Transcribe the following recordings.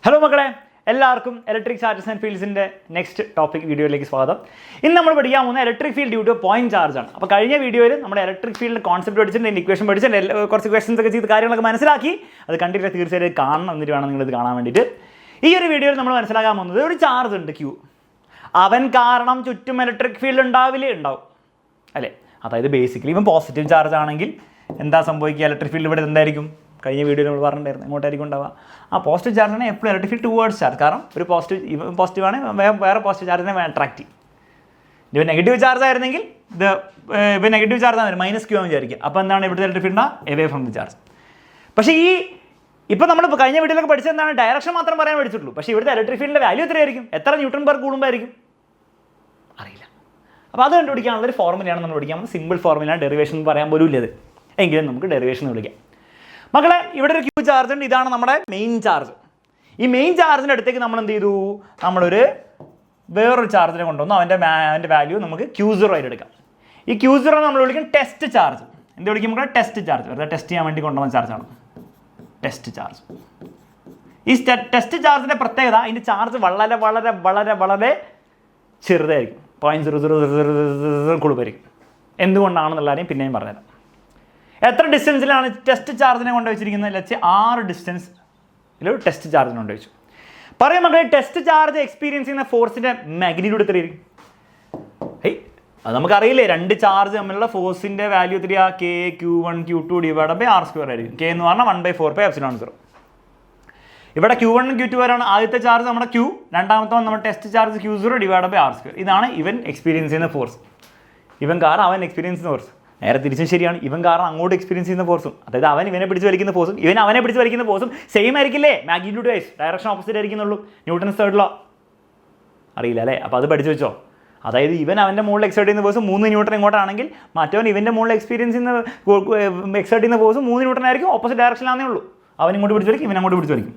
Hello മക്കളെ, എല്ലാവർക്കും electric charges and ഫീൽഡ്സിൻ്റെ നെക്സ്റ്റ് ടോപ്പിക് വീഡിയോയിലേക്ക് സ്വാഗതം. ഇന്ന് നമ്മൾ പഠിക്കാൻ പോകുന്ന electric field due to point charge ആണ്. അപ്പോൾ കഴിഞ്ഞ വീഡിയോയിൽ നമ്മുടെ ഇലക്ട്രിക് ഫീൽഡ് കോൺസെപ്റ്റ് പഠിച്ചിട്ടുണ്ട്, ഇക്വേഷൻ പഠിച്ചിട്ടുണ്ട്, കുറച്ച് ക്വസ്റ്റൻസ് ഒക്കെ ചെയ്ത് കാര്യങ്ങളൊക്കെ മനസ്സിലാക്കി. അത് കണ്ടിട്ട് തീർച്ചയായിട്ടും കാണണം, എന്നിട്ട് വേണം നിങ്ങളിത് കാണാൻ വേണ്ടിയിട്ട്. ഈ ഒരു വീഡിയോയിൽ നമ്മൾ മനസ്സിലാക്കാൻ പോകുന്നത് ഒരു ചാർജ് ഉണ്ട് Q, അവൻ കാരണം ചുറ്റും ഇലക്ട്രിക് ഫീൽഡ് ഉണ്ടാവും അല്ലേ. അതായത് ബേസിക്കലി ഇവൻ പോസിറ്റീവ് ചാർജ് ആണെങ്കിൽ എന്താ സംഭവിക്കുക, ഇലക്ട്രിക് ഫീൽഡ് ഇവിടെ എന്തായിരിക്കും, കഴിഞ്ഞ വീഡിയോയിൽ നമ്മൾ പറഞ്ഞിട്ടുണ്ടായിരുന്നു, എങ്ങോട്ടായിരിക്കും ഉണ്ടാവുക. ആ പോസിറ്റീവ് ചാർജിനെ എപ്പോഴും ഇലക്ട്രിക് ഫീൽഡ് ടുവേർഡ്സ് ചാർജ്, കാരണം ഒരു പോസിറ്റീവാണ്, വേറെ പോസിറ്റീവ് ചാർജിനെ അട്രാക്ട് ചെയ്യും. ഇവ നെഗറ്റീവ് ചാർജ് ആയിരുന്നെങ്കിൽ ഇവ നെഗറ്റീവ് ചാർജ് ആണ് -Q എന്ന് വിചാരിക്കുക. അപ്പോൾ എന്താണ് ഇവിടുത്തെ electric field away from the charge. പക്ഷേ ഇപ്പോൾ നമ്മൾ കഴിഞ്ഞ വീഡിയോയിലൊക്കെ പഠിച്ചത് എന്താണ്, ഡയറക്ഷൻ മാത്രം പറയാൻ പഠിച്ചിട്ടുള്ളൂ. പക്ഷേ ഇവിടുത്തെ ഇലക്ട്രിക് ഫീൽഡിൻ്റെ വാല്യൂ എത്രയായിരിക്കും, എത്ര ന്യൂട്ടൺ പെർ കൂളുംബ് ആയിരിക്കും അറിയില്ല. അപ്പോൾ അത് കണ്ടുപിടിക്കാനുള്ളൊരു ഫോർമുലയാണ് നമ്മൾ പഠിക്കാൻ, സിമ്പിൾ ഫോർമുലയാണ്, ഡെറിവേഷൻ എന്ന് പറയാൻ പോലും ഇല്ലത്, എങ്കിലും നമുക്ക് ഡെറിവേഷൻ എന്ന് വിളിക്കാം. മക്കളെ, ഇവിടെ ഒരു Q ചാർജ് ഉണ്ട്, ഇതാണ് നമ്മുടെ മെയിൻ ചാർജ്. ഈ മെയിൻ ചാർജിൻ്റെ അടുത്തേക്ക് നമ്മൾ എന്ത് ചെയ്തു, നമ്മളൊരു വേറൊരു ചാർജിനെ കൊണ്ടുവന്നു, അവൻ്റെ വാല്യൂ നമുക്ക് Q0 ആയിട്ട് എടുക്കാം. ഈ Q0 നമ്മൾ വിളിക്കും ടെസ്റ്റ് ചാർജ്. എന്ത് വിളിക്കും നമുക്ക്, ടെസ്റ്റ് ചാർജ്, വെറുതെ ടെസ്റ്റ് ചെയ്യാൻ വേണ്ടി കൊണ്ടുവന്ന ചാർജാണ് ടെസ്റ്റ് ചാർജ്. ഈ ടെസ്റ്റ് ചാർജിൻ്റെ പ്രത്യേകത, അതിൻ്റെ ചാർജ് വളരെ വളരെ വളരെ വളരെ ചെറുതായിരിക്കും, 0.0000 കൂളുംബായിരിക്കും. എന്തുകൊണ്ടാണെന്നുള്ളതായും പിന്നെയും പറഞ്ഞുതരാം. എത്ര ഡിസ്റ്റൻസിലാണ് ടെസ്റ്റ് ചാർജിനെ കൊണ്ട് വെച്ചിരിക്കുന്നത്, ലച്ച് 6 ഡിസ്റ്റൻസിൽ ടെസ്റ്റ് ചാർജിനെ കൊണ്ട് വെച്ചു. പറയാം മക്കളെ, ടെസ്റ്റ് ചാർജ് എക്സ്പീരിയൻസ് ചെയ്യുന്ന ഫോഴ്സിൻ്റെ മാഗ്നിറ്റ്യൂഡ് എത്രയായിരിക്കും? അത് നമുക്കറിയില്ലേ, രണ്ട് ചാർജ് തമ്മിലുള്ള ഫോഴ്സിൻ്റെ വാല്യൂ എത്രയാ, Q1 Q2 divide by r² ആയിരിക്കും. K എന്ന് പറഞ്ഞാൽ 1/4πε0. ഇവിടെ Q1 Q2 വരെയാണ് ആദ്യത്തെ ചാർജ് നമ്മുടെ Q, രണ്ടാമത്തെ നമ്മുടെ test charge Q0 divide by r². ഇതാണ് ഇവൻ എക്സ്പീരിയൻസ് ചെയ്യുന്ന ഫോഴ്സ്. ഇവൻ കാരണം അവൻ എക്സ്പീരിയൻസ് ചെയ്യുന്ന ഫോഴ്സ്. നേരെ തിരിച്ചും ശരിയാണ്, ഇവൻ കാരണം അങ്ങോട്ട് എക്സ്പീരിയൻസ് ചെയ്യുന്ന ഫോഴ്സും, അതായത് അവൻ ഇവനെ പിടിച്ച് വലിക്കുന്ന ഫോഴ്സും ഇവൻ അവനെ പിടിച്ച് വലിക്കുന്ന ഫോഴ്സും സെയിം ആയിരിക്കില്ലേ, മാഗ്നിറ്റ്യൂഡ് വൈസ് ഡയറക്ഷൻ ഓപ്പോസിറ്റ് ആയിരിക്കുന്നുള്ളൂ. ന്യൂട്ടൺസ് തേർഡ് ലോ അറിയില്ല അല്ലേ, അപ്പോൾ അത് പഠിച്ചു വെച്ചോ. അതായത് ഇവൻ അവൻ്റെ മുകളിൽ എക്സേർട്ട് ചെയ്യുന്ന ഫോഴ്സ് 3 ന്യൂട്ടൺ ഇങ്ങോട്ടാണെങ്കിൽ, മറ്റവൻ ഇവൻ്റെ മുകളിൽ എക്സ്പീരിയൻസ് ചെയ്യുന്ന എക്സേർട്ട് ചെയ്യുന്ന ഫോഴ്സ് 3 ന്യൂട്ടൺ ആയിരിക്കും, ഓപ്പോസിറ്റ് ഡയറക്ഷനിലാണേ ഉള്ളൂ. അവൻ ഇങ്ങോട്ട് പിടിച്ച് വലിക്കും, ഇവൻ അങ്ങോട്ട് പിടിച്ച് വലിക്കും.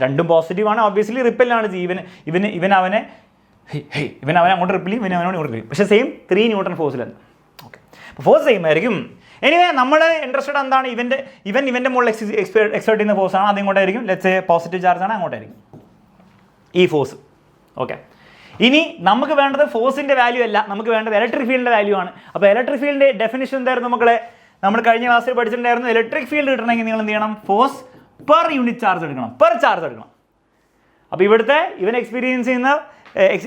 രണ്ടും പോസിറ്റീവാണ്, ഒബ്വിയസ്ലി റിപ്പലാണ് ചെയ്യും. ഇവൻ അവനെ അങ്ങോട്ട് റിപ്പിൽ ചെയ്യും, ഇവൻ അവനോട് ഇങ്ങോട്ട് റിപ്പിൽ, പക്ഷേ സെയിം 3 ന്യൂട്ടൺ ഫോഴ്സിലാണ്. ഓക്കെ, അപ്പോൾ ഫോഴ്സ് സെയിം ആയിരിക്കും. എനിവേ നമ്മൾ ഇൻട്രസ്റ്റഡ് എന്താണ്, ഇവൻ്റെ മുകളിൽ എക്സേർട്ട് ചെയ്യുന്ന ഫോഴ്സാണ്, അതിങ്ങോട്ടായിരിക്കും. ലെറ്റ്സ് പോസിറ്റീവ് ചാർജാണ്, അങ്ങോട്ടായിരിക്കും ഈ ഫോഴ്സ്. ഓക്കെ, ഇനി നമുക്ക് വേണ്ടത് ഫോഴ്സിൻ്റെ വാല്യൂ അല്ല, നമുക്ക് വേണ്ടത് ഇലക്ട്രിക് ഫീൽഡിൻ്റെ വാല്യൂ ആണ്. അപ്പോൾ ഇലക്ട്രിക് ഫീൽഡിൻ്റെ ഡെഫിനിഷൻ എന്തായിരുന്നു മക്കളെ, നമ്മൾ കഴിഞ്ഞ ക്ലാസ്സിൽ പഠിച്ചിട്ടുണ്ടായിരുന്നു. ഇലക്ട്രിക് ഫീൽഡ് കിട്ടണമെങ്കിൽ നിങ്ങൾ എന്ത് ചെയ്യണം, ഫോഴ്സ് പെർ യൂണിറ്റ് ചാർജ് എടുക്കണം, പെർ ചാർജ് എടുക്കണം. അപ്പോൾ ഇവിടുത്തെ ഇവൻ എക്സ്പീരിയൻസ് ചെയ്യുന്ന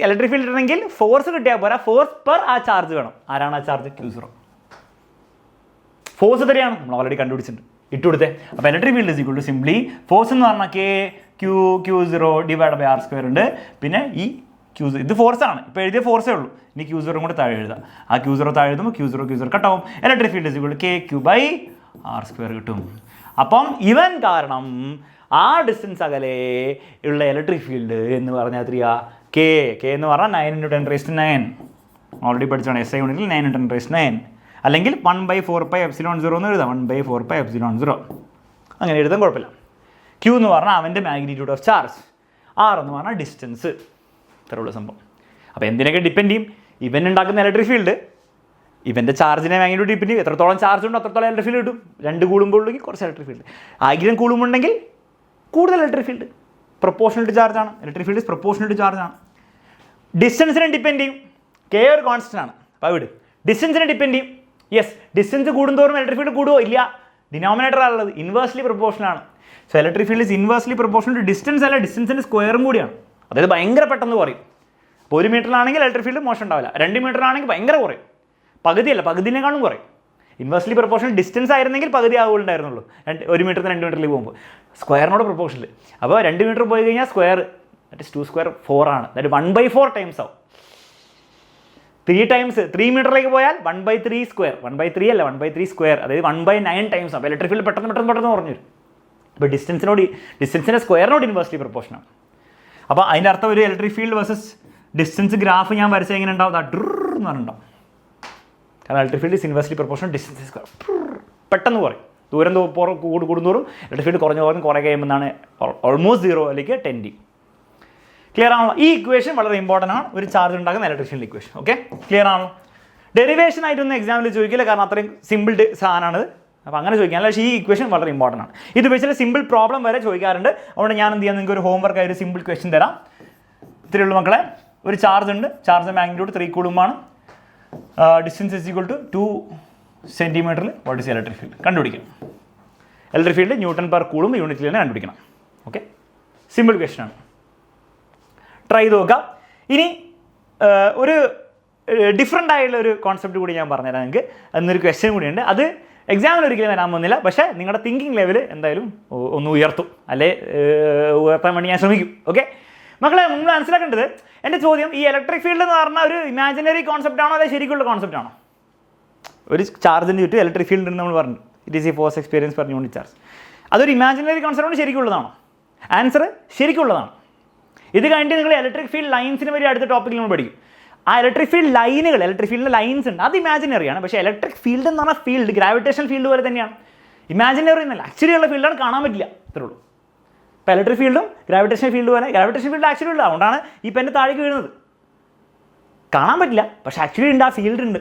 ഇലക്ട്രിക് ഫീൽഡ് ഇടണമെങ്കിൽ ഫോഴ്സ് കിട്ടിയാൽ പോരാ, ഫോഴ്സ് പെർ ആ ചാർജ് വേണം. ആരാണ് ആ ചാർജ്, Q0. ഫോഴ്സ് എത്രയാണ് നമ്മൾ ഓൾറെഡി കണ്ടുപിടിച്ചിട്ടുണ്ട്, ഇട്ടുകൊടുത്തേ. അപ്പോൾ electric field equal to simply force എന്ന് പറഞ്ഞാൽ Q0 ഡിവൈഡ് ബൈ r² ഉണ്ട്. പിന്നെ ഈ Q0 ഇത് ഫോഴ്സാണ്, ഇപ്പോൾ എഴുതിയ ഫോഴ്സേ ഉള്ളൂ. ഇനി Q0 കൂടെ താഴെ എഴുതാം. ആ Q0 താഴെ എഴുതുമ്പോൾ Q0 കട്ടാവും. Electric field equal to KQ by r² കിട്ടും. അപ്പം ഇവൻ കാരണം ആ ഡിസ്റ്റൻസ് അകലെ ഉള്ള ഇലക്ട്രിക് ഫീൽഡ് എന്ന് പറഞ്ഞാൽ എത്രയാ, K എന്ന് പറഞ്ഞാൽ 9 × 10⁹. ഓൾറെഡി പഠിച്ചാണ് SI യൂണിറ്റിൽ 9 × 10⁹. അല്ലെങ്കിൽ 1/4πε0 എന്ന് എഴുതാം, 1/4πε0 അങ്ങനെ എഴുതാൻ കുഴപ്പമില്ല. Q എന്ന് പറഞ്ഞാൽ അവൻ്റെ മാഗ്നിറ്റ്യൂഡ് ഓഫ് ചാർജ്, R എന്ന് പറഞ്ഞാൽ ഡിസ്റ്റൻസ്. ഇത്രയുള്ള സംഭവം. അപ്പോൾ എന്തിനൊക്കെ ഡിപ്പെൻഡ് ചെയ്യും, ഇവൻ ഉണ്ടാക്കുന്ന ഇലക്ട്രിക് ഫീൽഡ് ഇവൻ്റെ ചാർജിനെ മാഗ്നിറ്റ്യൂഡ് ഡിപ്പെൻഡ് ചെയ്യും. എത്രത്തോളം ചാർജ് ഉണ്ടോ അത്രത്തോളം ഇലക്ട്രിക് ഫീൽഡ് കിട്ടും. 2 കൂടുമ്പോഴേക്ക് കുറച്ച് ഇലക്ട്രിക് ഫീൽഡ്, 1000 കൂടുമ്പോണ്ടെങ്കിൽ കൂടുതൽ electric field. Proportional to charge ആണ്, electric field proportional to charge ആണ്. ഡിസ്റ്റൻസിനെ ഡിപ്പെൻഡ് ചെയ്യും, K ഒരു കോൺസ്റ്റന്റ് ആണ്. അപ്പോൾ വിട്, ഡിസ്റ്റൻസിനെ ഡിപ്പെൻഡ് ചെയ്യും. യെസ്, ഡിസ്റ്റൻസ് കൂടുന്തോറും ഇലക്ട്രിക് ഫീൽഡ് കൂടുമോ, ഇല്ല. ഡിനോമിനേറ്റർ ആണുള്ളത്, ഇൻവേഴ്സ്ലി പ്രൊപ്പോർഷണൽ ആണ്. So electric field is inversely proportional to distance, അല്ല ഡിസ്റ്റൻസിൻ്റെ സ്ക്വയറും കൂടിയാണ്. അതായത് ഭയങ്കര പെട്ടെന്ന് കുറയും. അപ്പോൾ 1 മീറ്ററിലാണെങ്കിൽ ഇലക്ട്രിക് ഫീൽഡ് മോശം ഉണ്ടാവില്ല, 2 മീറ്ററിലാണെങ്കിൽ ഭയങ്കര കുറയും, പകുതിയല്ല പകുതിനേക്കാളും കുറയും. ഇൻവേഴ്സ്ലി പ്രൊപ്പോർഷണൽ ഡിസ്റ്റൻസ് ആയിരുന്നെങ്കിൽ പകുതി ആവുകയുണ്ടായിരുന്നുള്ളൂ, 1 മീറ്ററിൽ 2 മീറ്ററിലേക്ക് പോകുമ്പോൾ. സ്ക്വയറിനോട് പ്രൊപ്പോർഷനിൽ, അപ്പോൾ 2 മീറ്റർ പോയി കഴിഞ്ഞാൽ സ്ക്വയർ ദാറ്റ് ഇസ് 2² 4 ആണ്, ദാറ്റ് 1/4 ടൈംസ് ആവും. 3 മീറ്ററിലേക്ക് പോയാൽ 1/3², 1/3 അല്ല 1/3², അതായത് 1/9 ടൈംസ്. അപ്പോൾ ഇലക്ട്രിക് ഫീൽഡ് പെട്ടെന്ന് കുറഞ്ഞു വരും. ഇപ്പോൾ ഡിസ്റ്റൻസിൻ്റെ സ്ക്വയറിനോട് ഇൻവേഴ്സ്ലി പ്രൊപ്പോർഷനാണ്. അപ്പോൾ അതിൻ്റെ അർത്ഥം ഒരു electric field versus distance graph ഞാൻ വരച്ചാൽ എങ്ങനെ ഉണ്ടാവും, എന്ന് പറഞ്ഞിട്ടുണ്ടാവും. കാരണം electric field is inversely proportional distance square, പെട്ടെന്ന് കുറയും. ദൂരം കൂടുന്തോറും ഇലക്ട്രിക് ഫീൽഡ് കുറേ കഴിയുമ്പോഴാണ് ഓൾമോസ്റ്റ് 0 അല്ലെങ്കിൽ 10D. ക്ലിയർ ആണല്ലോ? ഈ ഇക്വേഷൻ വളരെ ഇമ്പോർട്ടൻ്റ് ആണ്, ഒരു ചാർജ് ഉണ്ടാക്കുന്ന electric field equation. Okay, clear ആണല്ലോ? ഡെറിവേഷൻ ആയിട്ടൊന്നും എക്സാമിൽ ചോദിക്കില്ല, കാരണം അത്രയും സിമ്പിൾ സാധനമാണ്. അപ്പോൾ അങ്ങനെ ചോദിക്കാനല്ല, പക്ഷേ ഈ ഇക്വേഷൻ വളരെ ഇമ്പോർട്ടൻ്റ് ആണ്. ഇത് വെച്ചിട്ട് സിമ്പിൾ പ്രോബ്ലം വരെ ചോദിക്കാറുണ്ട്. അതുകൊണ്ട് ഞാൻ എന്ത് ചെയ്യാം, നിങ്ങൾക്ക് ഒരു ഹോംവർക്ക് ആയി ഒരു സിമ്പിൾ ക്വസ്റ്റ്യൻ തരാം. ഇത്രയുള്ള മക്കളെ, ഒരു ചാർജ് ഉണ്ട്, ചാർജ് മാഗ്നിറ്റ്യൂഡ് 3 കൂളുംബാണ്, ഡിസ്റ്റൻസ് ഇസ് ഈക്വൽ ടു 2 സെൻറ്റിമീറ്ററിൽ വാട്ട് ഈസ് ഇലക്ട്രിക് ഫീൽഡ് കണ്ടുപിടിക്കണം. Electric field newton per coulomb യൂണിറ്റിൽ തന്നെ കണ്ടുപിടിക്കണം. ഓക്കെ, സിമ്പിൾ ക്വസ്റ്റ്യൻ ആണ്, ട്രൈ ചെയ്ത് നോക്കാം. ഇനി ഒരു ഡിഫറെൻ്റ് ആയിട്ടുള്ള ഒരു കോൺസെപ്റ്റ് കൂടി ഞാൻ പറഞ്ഞുതരാം നിങ്ങൾക്ക്. എന്നൊരു ക്വസ്റ്റ്യൻ കൂടിയുണ്ട്. അത് എക്സാമിൽ ഒരിക്കലും വരാൻ പോകുന്നില്ല, പക്ഷേ നിങ്ങളുടെ തിങ്കിങ് ലെവൽ എന്തായാലും ഒന്ന് ഉയർത്തും, അല്ലെ ഉയർത്താൻ വേണ്ടി ഞാൻ ശ്രമിക്കും. ഓക്കെ മക്കളെ, നിങ്ങൾ മനസ്സിലാക്കേണ്ടത്, എൻ്റെ ചോദ്യം, ഈ ഇലക്ട്രിക് ഫീൽഡ് എന്ന് പറഞ്ഞാൽ ഒരു ഇമാജിനറി കോൺസെപ്റ്റ് ആണോ, അല്ലെ ശരിക്കുള്ള കോൺസെപ്റ്റ് ആണോ? ഒരു ചാർജിന് ചുറ്റും ഇലക്ട്രിക് ഫീൽഡ് ഉണ്ടെന്ന് നമ്മൾ പറഞ്ഞു, it is A force experience per unit charge. അതൊരു ഇമാജിനറി കോൺസെപ്റ്റ് ശരിക്കുള്ളതാണോ? ആൻസർ ശരിക്കുള്ളതാണ്. ഇത് കഴിഞ്ഞിട്ട് നിങ്ങൾ ഇലക്ട്രിക് ഫീൽഡ് ലൈൻസിന് വരെ അടുത്ത ടോപ്പിക്കിൽ നമ്മൾ പഠിക്കും. ആ ഇലക്ട്രിക് ഫീൽഡ് ലൈനുകൾ, ഇലക്ട്രിക് ഫീൽഡിൻ്റെ ലൈൻസ് ഉണ്ട്, അത് ഇമാജിനറി ആണ്. പക്ഷേ ഇലക്ട്രിക് ഫീൽഡ് എന്ന് പറഞ്ഞാൽ ഫീൽഡ് ഗ്രാവിറ്റേഷൻ ഫീൽഡ് പോലെ തന്നെയാണ്, ഇമാജിനറി എന്നല്ല, ആക്ച്വലി ഉള്ള ഫീൽഡാണ്, കാണാൻ പറ്റില്ല, ഇത്രേ ഉള്ളൂ. ഇപ്പോൾ ഇലക്ട്രിക് ഫീൽഡും ഗ്രാവിറ്റേഷൻ ഫീൽഡ് പോലെ, ഗ്രാവിറ്റേഷൻ ഫീൽഡ് ആക്ച്വലി ഉള്ളത്, അതുകൊണ്ടാണ് ഈ പെണ്ണ് താഴേക്ക് വീഴുന്നത്. കാണാൻ പറ്റില്ല, പക്ഷേ ആക്ച്വലി ഉണ്ട്, ആ ഫീൽഡ് ഉണ്ട്.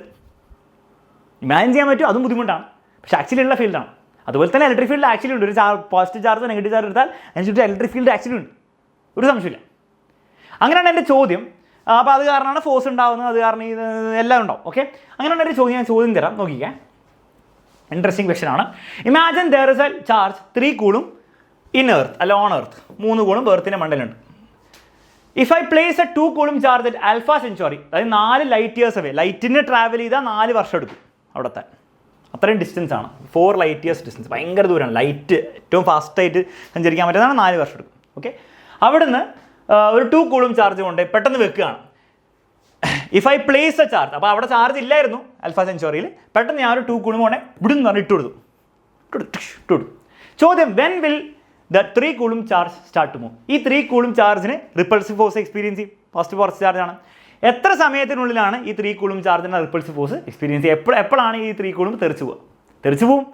ഇമാജിൻ ചെയ്യാൻ പറ്റും, അതും ബുദ്ധിമുട്ടാണ്, പക്ഷേ ആക്ച്വലി ഉള്ള ഫീൽഡാണ്. അതുപോലെ തന്നെ ഇലക്ട്രിക് ഫീൽഡ് ആക്ച്വലി ഉണ്ട്. ഒരു പോസിറ്റീവ് ചാർജ് നെഗറ്റീവ് ചാർജ് എടുത്താൽ അതിനനുസരിച്ച് ഇലക്ട്രിക് ഫീൽഡ് ആക്ച്വലി ഉണ്ട്, ഒരു സംശയമില്ല. അങ്ങനെയാണ് എൻ്റെ ചോദ്യം. അപ്പോൾ അത് കാരണമാണ് ഫോഴ്സ് ഉണ്ടാകുന്നത്, അത് കാരണം ഇത് എല്ലാം ഉണ്ടാവും. ഓക്കെ, അങ്ങനെയാണ് ഒരു ചോദ്യം, ഞാൻ ചോദ്യം തരാം, നോക്കിക്കേ. ഇൻട്രസ്റ്റിംഗ് ക്വസ്റ്റൻ ആണ്. Imagine there is a charge 3 coulomb in earth, അല്ല ഓൺ എർത്ത്, 3 കൂളും എർത്തിൻ്റെ മണ്ടലുണ്ട്. If I place a 2 coulomb charge at alpha century, അതായത് 4 ലൈറ്റ് ഇയേഴ്സ് അവേ, ലൈറ്റിന് ട്രാവൽ ചെയ്താൽ 4 വർഷം എടുക്കും അവിടെത്താൻ, അത്രയും ഡിസ്റ്റൻസ് ആണ്, 4 ലൈറ്റ് ഇയേഴ്സ് ഡിസ്റ്റൻസ്, ഭയങ്കര ദൂരമാണ്. ലൈറ്റ് ഏറ്റവും ഫാസ്റ്റായിട്ട് സഞ്ചരിക്കാൻ പറ്റുന്നതാണ്, 4 വർഷം എടുക്കും. ഓക്കെ, അവിടുന്ന് ഒരു 2 കൂളും ചാർജ് കൊണ്ട് പെട്ടെന്ന് വെക്കുകയാണ്. If I place A charge, അപ്പോൾ അവിടെ ചാർജ് ഇല്ലായിരുന്നു ആൽഫ സെഞ്ചുറിയിൽ, പെട്ടെന്ന് ഞാൻ ഒരു 2 കൂളും കൊണ്ട് ഇവിടുന്ന് പറഞ്ഞ് ഇട്ട് കൊടുത്തു. ചോദ്യം, when will the 3 coulomb charge start to move? ഈ 3 കൂളും ചാർജിന് റിപ്പൾസീവ് ഫോഴ്സ് എക്സ്പീരിയൻസ് ചെയ്യും, പോസിറ്റീവ് ഫോഴ്സ് ചാർജാണ്. എത്ര സമയത്തിനുള്ളിലാണ് ഈ 3 കൂളും ചാർജിന് റിപ്പൾസീവ് ഫോഴ്സ് എക്സ്പീരിയൻസ് ചെയ്യുക? എപ്പോഴാണ് ഈ 3 കൂളും തെറിച്ച് പോവുക? തെറിച്ച് പോവും,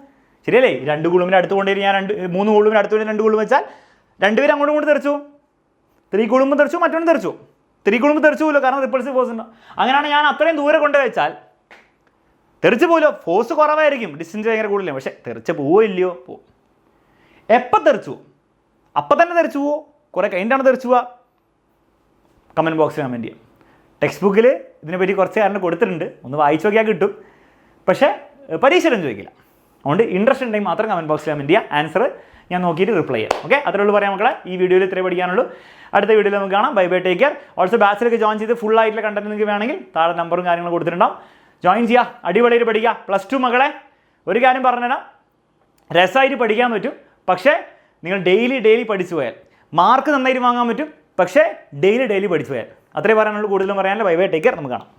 ശരിയല്ലേ? 2 കൂളുമിൻ്റെ അടുത്ത് കൊണ്ടുവരും, ഞാൻ 3 കൂളുമിൻ്റെ അടുത്ത് കൊണ്ട് 2 കൂളും വെച്ചാൽ രണ്ടുപേരും അങ്ങോട്ടും ഇങ്ങോട്ട് തെറിച്ചു പോകും. 3 കൂടുമ്പോൾ തെറിച്ചു, മറ്റൊന്നും തെറിച്ചു. 3 കൂടുമ്പോൾ തെറിച്ചു പോലോ, കാരണം റിപ്പൾസീവ് ഫോഴ്സ് ഉണ്ടാവും. അങ്ങനെയാണ് ഞാൻ അത്രയും ദൂരെ കൊണ്ട് വെച്ചാൽ തെറിച്ച് പോലോ, ഫോഴ്സ് കുറവായിരിക്കും, ഡിസ്റ്റൻസ് ഭയങ്കര കൂടുതലും, പക്ഷേ തെറിച്ച് പോവോ ഇല്ലയോ? പോവും. എപ്പോൾ തെറിച്ചു പോവും? അപ്പം തന്നെ തെറിച്ചു പോവോ, കുറേ കഴിഞ്ഞിട്ടാണ് തെറിച്ചു പോവുക? കമൻറ്റ് ബോക്സിൽ കമൻറ്റ് ചെയ്യാം. ടെക്സ്റ്റ് ബുക്കിൽ ഇതിനെപ്പറ്റി കുറച്ച് കാരണം കൊടുത്തിട്ടുണ്ട്, ഒന്ന് വായിച്ചു നോക്കിയാൽ കിട്ടും, പക്ഷേ പരീക്ഷയിലൊന്നും ചോദിക്കില്ല. അതുകൊണ്ട് ഇൻട്രസ്റ്റ് ഉണ്ടെങ്കിൽ മാത്രം കമൻറ്റ് ബോക്സിൽ കമൻറ്റ് ചെയ്യുക, ആൻസർ ഞാൻ നോക്കിയിട്ട് റിപ്ലൈ ചെയ്യാം. ഓക്കെ, അത്രേ ഉള്ളൂ പറയാം മക്കളെ. ഈ വീഡിയോയിൽ ഇത്രേ പഠിക്കാനുള്ളൂ. അടുത്ത വീഡിയോയിൽ നമുക്ക് കാണാം. Bye bye, take care. Also ബാച്ചിലൊക്കെ ജോയിൻ ചെയ്ത് ഫുൾ ആയിട്ടുള്ള കണ്ടന്റ് നിങ്ങൾക്ക് വേണമെങ്കിൽ താഴെ നമ്പറും കാര്യങ്ങളും കൊടുത്തിട്ടുണ്ടാവും, ജോയിൻ ചെയ്യുക, അടിപൊളിയായിട്ട് പഠിക്കുക. +2 മക്കളെ, ഒരു കാര്യം പറഞ്ഞുതരാം, രസമായിട്ട് പഠിക്കാൻ പറ്റും, പക്ഷേ നിങ്ങൾ ഡെയിലി പഠിച്ചു പോയാൽ മാർക്ക് നന്നായിട്ട് വാങ്ങാൻ പറ്റും, പക്ഷേ ഡെയിലി പഠിച്ചു പോയാൽ. അത്രേ പറയാനുള്ളൂ, കൂടുതലും പറയാനല്ല. ബൈ ബൈ, ടേക്ക് കെയർ, നമുക്ക് കാണാം.